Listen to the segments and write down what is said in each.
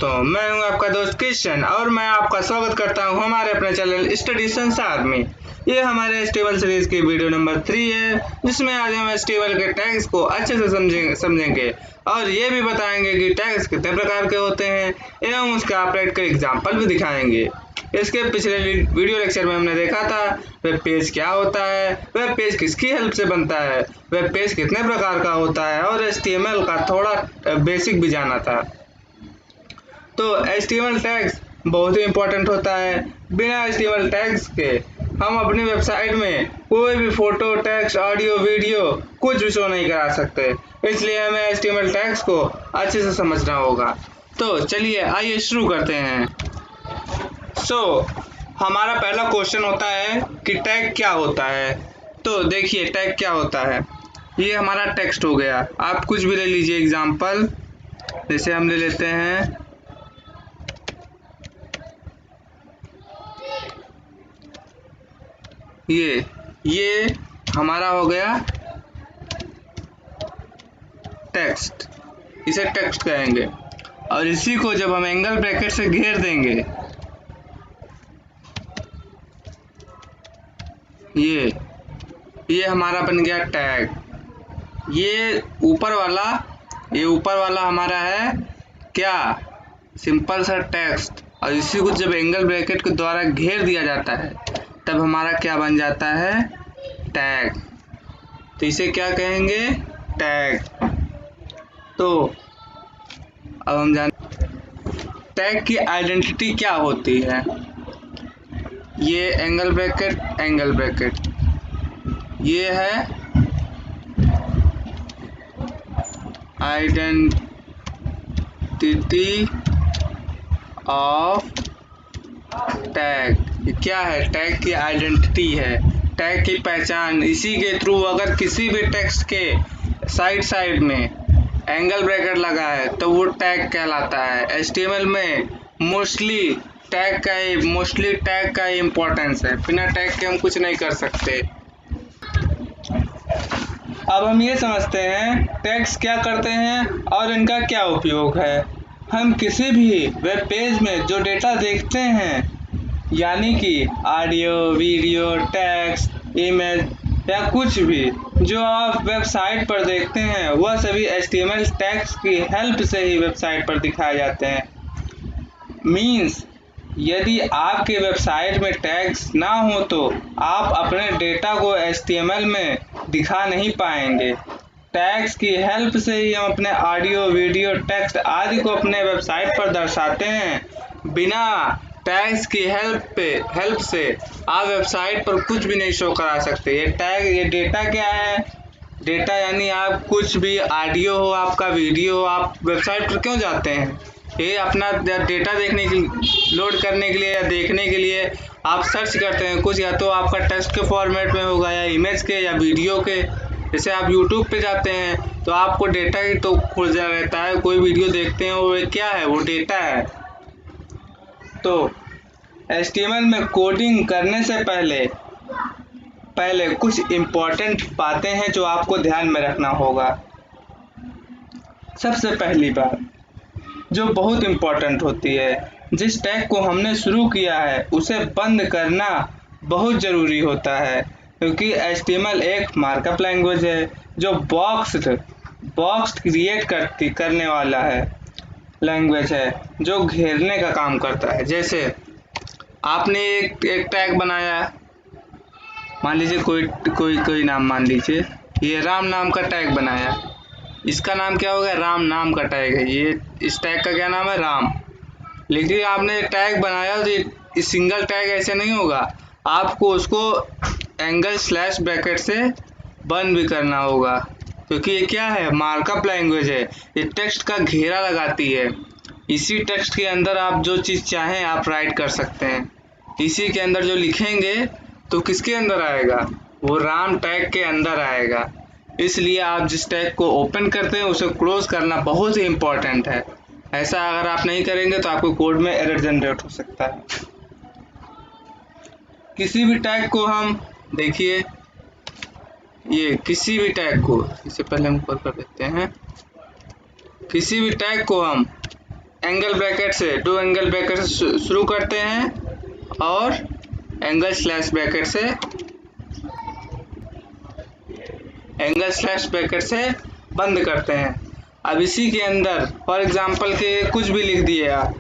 दोस्तों, मैं हूं आपका दोस्त किशन और मैं आपका स्वागत करता हूं हमारे अपने चैनल स्टडी संसार में। ये हमारे HTML सीरीज की वीडियो नंबर 3 है, जिसमें आज हम HTML के टैग्स को अच्छे से समझेंगे और ये भी बताएंगे कि टैग्स कितने प्रकार के होते हैं एवं उसके ऑपरेट के एग्जाम्पल भी दिखाएंगे। इसके पिछले वीडियो लेक्चर में हमने देखा था वेब पेज क्या होता है, वेब पेज किसकी हेल्प से बनता है, वेब पेज कितने प्रकार का होता है और HTML का थोड़ा बेसिक भी जाना था। तो HTML टैग्स बहुत ही इम्पोर्टेंट होता है। बिना HTML टैग्स के हम अपनी वेबसाइट में कोई भी फोटो, टेक्स्ट, ऑडियो, वीडियो कुछ भी शो नहीं करा सकते। इसलिए हमें HTML टैग्स को अच्छे से समझना होगा। तो चलिए आइए शुरू करते हैं। हमारा पहला क्वेश्चन होता है कि टैग क्या होता है। तो देखिए टैग क्या होता है। ये हमारा टेक्स्ट हो गया, आप कुछ भी ले लीजिए एग्जाम्पल। जैसे हम ले लेते हैं ये हमारा हो गया टेक्स्ट, इसे टेक्स्ट कहेंगे। और इसी को जब हम एंगल ब्रैकेट से घेर देंगे, ये हमारा बन गया टैग। ये ऊपर वाला हमारा है क्या, सिंपल सा टेक्स्ट। और इसी को जब एंगल ब्रैकेट के द्वारा घेर दिया जाता है तब हमारा क्या बन जाता है, टैग। तो इसे क्या कहेंगे, टैग। तो अब हम टैग की आइडेंटिटी क्या होती है। ये एंगल ब्रैकेट, ये है आइडेंटिटी ऑफ टैग। ये क्या है, टैग की आइडेंटिटी है, टैग की पहचान। इसी के थ्रू अगर किसी भी टेक्स्ट के साइड में एंगल ब्रैकेट लगा है तो वो टैग कहलाता है। HTML में मोस्टली टैग का ही इम्पोर्टेंस है। बिना टैग के हम कुछ नहीं कर सकते। अब हम ये समझते हैं टैग्स क्या करते हैं और इनका क्या उपयोग है। हम किसी भी वेब पेज में जो डेटा देखते हैं, यानी कि ऑडियो, वीडियो, टेक्स्ट, इमेज या कुछ भी जो आप वेबसाइट पर देखते हैं, वह सभी HTML टैग्स की हेल्प से ही वेबसाइट पर दिखाए जाते हैं। मीन्स यदि आपके वेबसाइट में टैग्स ना हो तो आप अपने डेटा को HTML में दिखा नहीं पाएंगे। टैग्स की हेल्प से ही हम अपने ऑडियो, वीडियो, टेक्स्ट आदि को अपने वेबसाइट पर दर्शाते हैं। बिना टैग्स की हेल्प से आप वेबसाइट पर कुछ भी नहीं शो करा सकते। ये डेटा क्या है, डेटा यानी आप कुछ भी ऑडियो हो, आपका वीडियो हो, आप वेबसाइट पर क्यों जाते हैं, ये अपना डेटा देखने के लोड करने के लिए या देखने के लिए आप सर्च करते हैं कुछ, या तो आपका टेक्स्ट के फॉर्मेट में होगा या इमेज के या वीडियो के। जैसे आप यूट्यूब पे जाते हैं तो आपको डेटा ही तो खोजना रहता है, कोई वीडियो देखते हैं वो क्या है, वो डेटा है। तो HTML में कोडिंग करने से पहले कुछ इम्पोर्टेंट बातें हैं जो आपको ध्यान में रखना होगा। सबसे पहली बात जो बहुत इम्पोर्टेंट होती है, जिस टैग को हमने शुरू किया है उसे बंद करना बहुत ज़रूरी होता है, क्योंकि HTML एक मार्कअप लैंग्वेज है जो बॉक्स क्रिएट करने वाला है, लैंग्वेज है जो घेरने का काम करता है। जैसे आपने एक टैग बनाया, मान लीजिए कोई नाम, मान लीजिए ये राम नाम का टैग बनाया। इसका नाम क्या होगा, राम नाम का टैग है। ये इस टैग का क्या नाम है, राम। लेकिन आपने टैग बनाया तो इस सिंगल टैग ऐसे नहीं होगा, आपको उसको एंगल स्लैश ब्रैकेट से बंद भी करना होगा, क्योंकि ये क्या है, मार्कअप लैंग्वेज है। ये टेक्स्ट का घेरा लगाती है। इसी टेक्स्ट के अंदर आप जो चीज़ चाहें आप राइट कर सकते हैं। इसी के अंदर जो लिखेंगे तो किसके अंदर आएगा, वो राम टैग के अंदर आएगा। इसलिए आप जिस टैग को ओपन करते हैं उसे क्लोज करना बहुत ही इम्पोर्टेंट है। ऐसा अगर आप नहीं करेंगे तो आपको कोड में एरर जनरेट हो सकता है। किसी भी टैग को हम देखिए, ये किसी भी टैग को, इससे पहले हम कॉल कर देते हैं, किसी भी टैग को हम एंगल ब्रैकेट से, दो एंगल ब्रैकेट से शुरू करते हैं और एंगल स्लैश ब्रैकेट से बंद करते हैं। अब इसी के अंदर फॉर एग्जांपल के कुछ भी लिख दिए आप,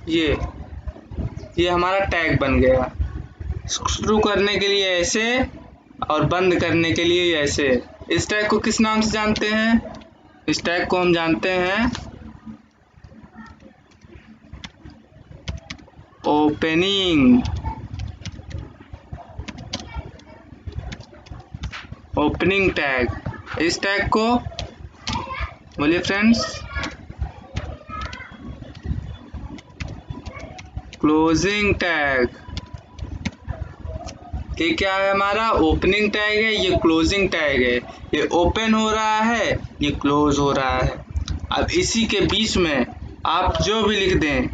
ये हमारा टैग बन गया। शुरू करने के लिए ऐसे और बंद करने के लिए ऐसे। इस टैग को किस नाम से जानते हैं? इस टैग को हम जानते हैं ओपनिंग टैग। इस टैग को बोलिए फ्रेंड्स, क्लोजिंग टैग। ये क्या है? हमारा ओपनिंग टैग है, ये क्लोजिंग टैग है। ये ओपन हो रहा है, ये क्लोज हो रहा है। अब इसी के बीच में आप जो भी लिख दें,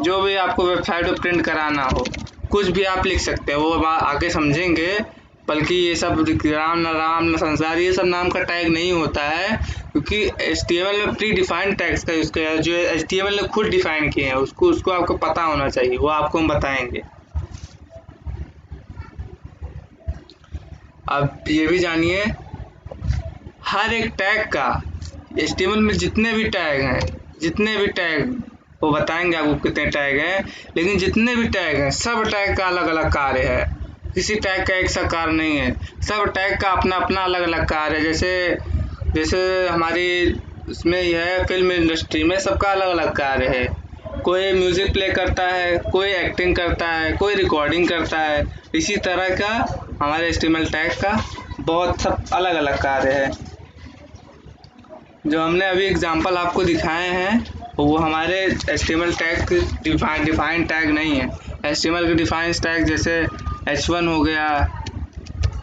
जो भी आपको वेबसाइट पर प्रिंट कराना हो, कुछ भी आप लिख सकते हैं, वो आगे समझेंगे। बल्कि ये सब राम न संसार, ये सब नाम का टैग नहीं होता है, क्योंकि HTML में प्री डिफाइंड टैग्स का यूज़ किया है, जो HTML ने खुद डिफाइन किए हैं। उसको आपको पता होना चाहिए, वो आपको हम बताएंगे। अब ये भी जानिए, हर एक टैग का HTML में जितने भी टैग वो बताएंगे आपको कितने टैग हैं, लेकिन जितने भी टैग हैं सब टैग का अलग अलग कार्य है। किसी टैग का एक सा कार्य नहीं है, सब टैग का अपना अपना अलग अलग कार्य है। जैसे हमारी इसमें यह है, फिल्म इंडस्ट्री में सबका अलग अलग कार्य है। कोई म्यूजिक प्ले करता है, कोई एक्टिंग करता है, कोई रिकॉर्डिंग करता है। इसी तरह का हमारे HTML टैग का बहुत सब अलग अलग कार्य है। जो हमने अभी एग्जांपल आपको दिखाए हैं वो हमारे HTML टैग डिफाइंड टैग नहीं है। HTML के डिफाइंड टैग जैसे H1 हो गया,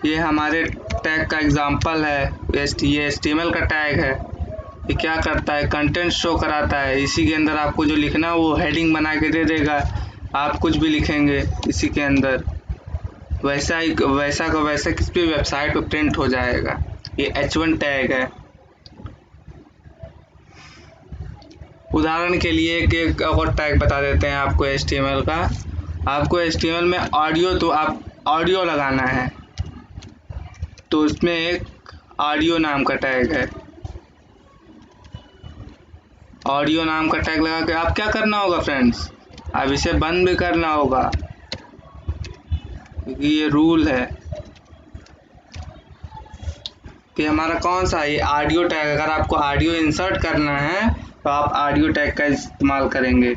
ये हमारे टैग का एग्जांपल है। ये HTML का टैग है। ये क्या करता है? कंटेंट शो कराता है। इसी के अंदर आपको जो लिखना वो हेडिंग बना के दे देगा, आप कुछ भी लिखेंगे इसी के अंदर, वैसा का वैसा किसी भी वेबसाइट पर प्रिंट हो जाएगा। ये H1 टैग है। उदाहरण के लिए एक और टैग बता देते हैं आपको HTML का। आपको HTML में ऑडियो लगाना है, तो उसमें एक ऑडियो नाम का टैग है। ऑडियो नाम का टैग लगा के आप क्या करना होगा फ्रेंड्स? अब इसे बंद भी करना होगा, क्योंकि ये रूल है कि हमारा कौन सा ये ऑडियो टैग। अगर आपको ऑडियो इंसर्ट करना है तो आप ऑडियो टैग का इस्तेमाल करेंगे।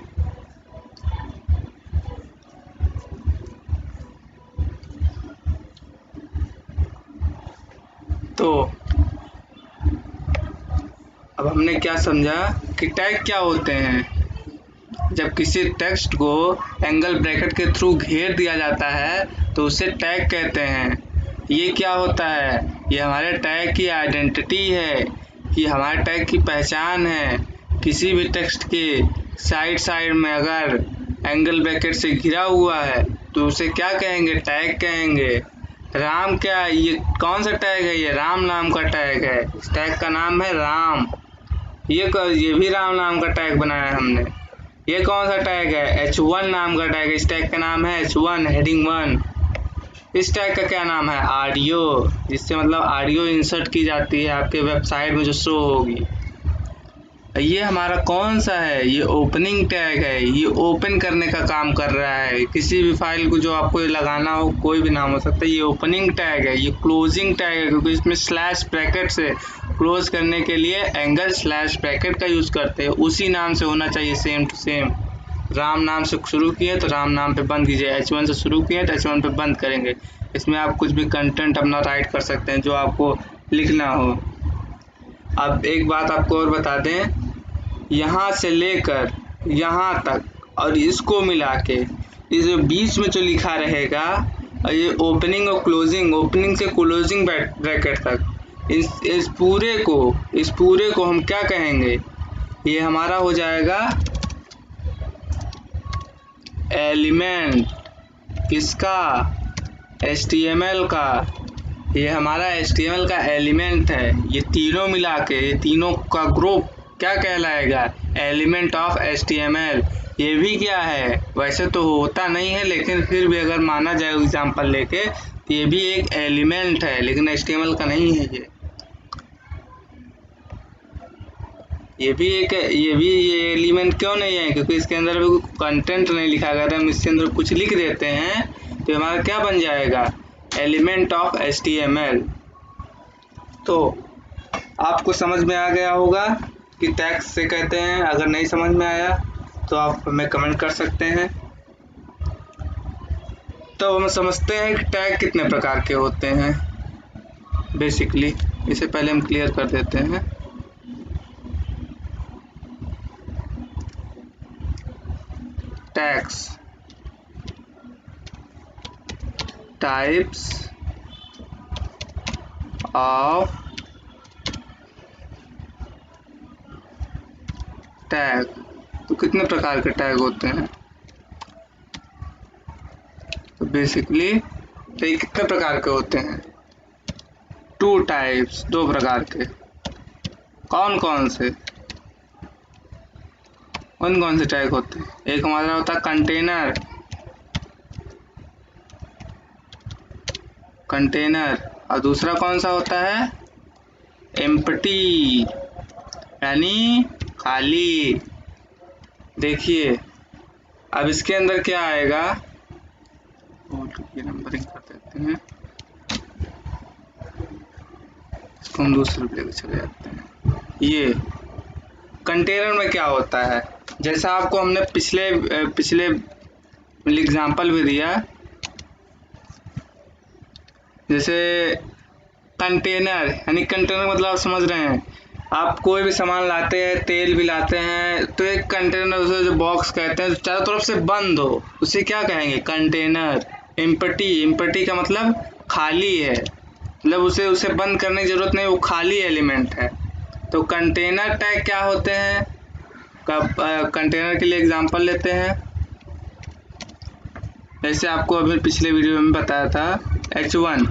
तो अब हमने क्या समझा कि टैग क्या होते हैं। जब किसी टेक्स्ट को एंगल ब्रैकेट के थ्रू घेर दिया जाता है तो उसे टैग कहते हैं। ये क्या होता है? ये हमारे टैग की आइडेंटिटी है, कि हमारे टैग की पहचान है। किसी भी टेक्स्ट के साइड में अगर एंगल ब्रैकेट से घिरा हुआ है तो उसे क्या कहेंगे? टैग कहेंगे। राम क्या, ये कौन सा टैग है? ये राम नाम का टैग है। इस टैग का नाम है राम। ये भी राम नाम का टैग बनाया है हमने। ये कौन सा टैग है? H1 नाम का टैग है। इस टैग का नाम है H1 हेडिंग 1। इस टैग का क्या नाम है? ऑडियो, जिससे मतलब ऑडियो इंसर्ट की जाती है आपके वेबसाइट में जो शो होगी। ये हमारा कौन सा है? ये ओपनिंग टैग है। ये ओपन करने का काम कर रहा है। किसी भी फाइल को जो आपको लगाना हो, कोई भी नाम हो सकता है। ये ओपनिंग टैग है। ये क्लोजिंग टैग है, क्योंकि इसमें स्लैश ब्रैकेट से क्लोज करने के लिए एंगल स्लैश ब्रैकेट का यूज़ करते हैं। उसी नाम से होना चाहिए, सेम टू सेम। राम नाम से शुरू किए तो राम नाम पे बंद कीजिए, H1 से शुरू किए तो H1 पे बंद करेंगे। इसमें आप कुछ भी कंटेंट अपना राइट कर सकते हैं जो आपको लिखना हो। अब एक बात आपको और बता दें, यहाँ से लेकर यहाँ तक और इसको मिला के इस बीच में जो लिखा रहेगा, ये ओपनिंग और क्लोजिंग, ओपनिंग से क्लोजिंग ब्रैकेट तक, इस पूरे को हम क्या कहेंगे? ये हमारा हो जाएगा एलिमेंट। किसका? HTML का। ये हमारा HTML का एलिमेंट है। ये तीनों मिला के, ये तीनों का ग्रुप क्या कहलाएगा? Element of HTML। ये भी क्या है? वैसे तो होता नहीं है, लेकिन फिर भी अगर माना जाए एग्जाम्पल लेके तो ये भी एक एलिमेंट है, लेकिन HTML का नहीं है। ये एलिमेंट क्यों नहीं है? क्योंकि इसके अंदर भी कंटेंट नहीं लिखा गया। हम इसके अंदर कुछ लिख देते हैं तो हमारा क्या बन जाएगा? Element of HTML। तो आपको समझ में आ गया होगा कि टैग्स से कहते हैं। अगर नहीं समझ में आया तो आप हमें कमेंट कर सकते हैं। तो हम समझते हैं कि टैग कितने प्रकार के होते हैं बेसिकली। इसे पहले हम क्लियर कर देते हैं। Tags, types of tag. तो कितने प्रकार के टैग होते हैं? तो बेसिकली तो ये कितने प्रकार के होते हैं? 2 टाइप्स, 2 प्रकार के। कौन कौन से? कौन से टैग होते हैं? एक हमारा होता है कंटेनर, और दूसरा कौन सा होता है? एम्प्टी, यानी खाली। देखिए अब इसके अंदर क्या आएगा? ये नंबरिंग कर देते हैं, इसको हम दूसरे पे लेकर चले जाते हैं। ये कंटेनर में क्या होता है? जैसा आपको हमने पिछले एग्जाम्पल भी दिया, जैसे कंटेनर यानी कंटेनर मतलब आप समझ रहे हैं। आप कोई भी सामान लाते हैं, तेल भी लाते हैं, तो एक कंटेनर, उसे जो बॉक्स कहते हैं, चारों तरफ से बंद हो, उसे क्या कहेंगे? कंटेनर। एम्प्टी का मतलब खाली है, मतलब उसे बंद करने की जरूरत नहीं, वो खाली एलिमेंट है। तो कंटेनर टैग क्या होते हैं? कंटेनर के लिए एग्जांपल लेते हैं। जैसे आपको अभी पिछले वीडियो में बताया था H1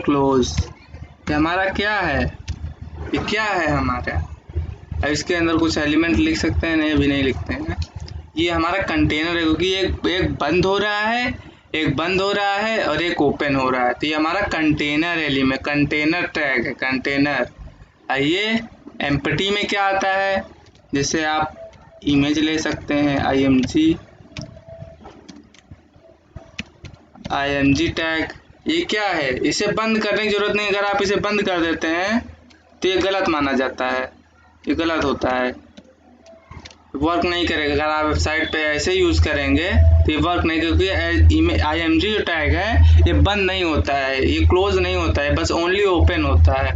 क्लोज। ये हमारा क्या है? ये क्या है हमारा? अब इसके अंदर कुछ एलिमेंट लिख सकते हैं? नहीं, अभी नहीं लिखते हैं। ये हमारा कंटेनर है, क्योंकि एक बंद हो रहा है और एक ओपन हो रहा है। तो ये हमारा कंटेनर एलिमेंट, कंटेनर टैग है, कंटेनर। आइए एम्प्टी में क्या आता है? जैसे आप इमेज ले सकते हैं, img टैग। ये क्या है? इसे बंद करने की जरूरत नहीं। अगर आप इसे बंद कर देते हैं तो ये गलत माना जाता है, ये गलत होता है, वर्क नहीं करेगा। अगर आप वेबसाइट पे ऐसे यूज करेंगे तो ये वर्क नहीं, क्योंकि img जो टैग है ये बंद नहीं होता है, ये क्लोज नहीं होता है, बस ओनली ओपन होता है।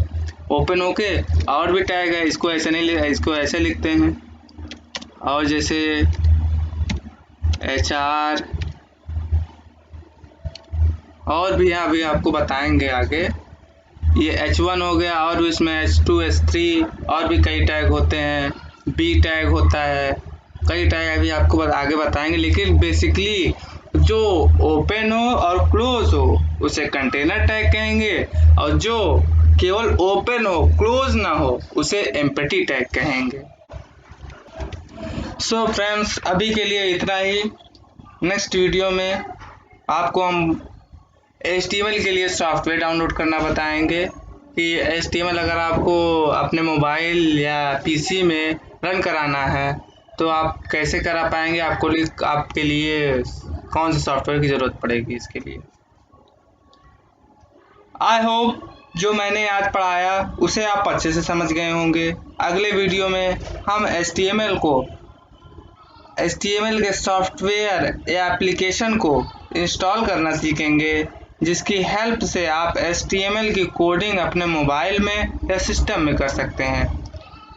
ओपन होके और भी टैग है, इसको ऐसे नहीं, इसको ऐसे लिखते हैं। और जैसे HR, और भी यहाँ भी आपको बताएंगे आगे। ये H1 हो गया, और भी इसमें H2, H3 और भी कई टैग होते हैं। B टैग होता है, कई टैग अभी आपको आगे बताएंगे। लेकिन बेसिकली जो ओपन हो और क्लोज हो उसे कंटेनर टैग कहेंगे, और जो केवल ओपन हो, क्लोज ना हो, उसे एम्प्टी टैग कहेंगे। सो फ्रेंड्स, अभी के लिए इतना ही। नेक्स्ट वीडियो में आपको हम HTML के लिए सॉफ्टवेयर डाउनलोड करना बताएंगे कि HTML अगर आपको अपने मोबाइल या PC में रन कराना है तो आप कैसे करा पाएंगे। आपके लिए कौन से सॉफ्टवेयर की ज़रूरत पड़ेगी इसके लिए। आई होप जो मैंने आज पढ़ाया उसे आप अच्छे से समझ गए होंगे। अगले वीडियो में हम HTML के सॉफ्टवेयर या एप्लीकेशन को इंस्टॉल करना सीखेंगे, जिसकी हेल्प से आप HTML की कोडिंग अपने मोबाइल में या सिस्टम में कर सकते हैं।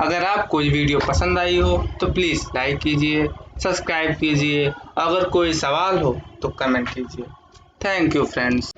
अगर आपको ये वीडियो पसंद आई हो तो प्लीज़ लाइक कीजिए, सब्सक्राइब कीजिए। अगर कोई सवाल हो तो कमेंट कीजिए। Thank you friends.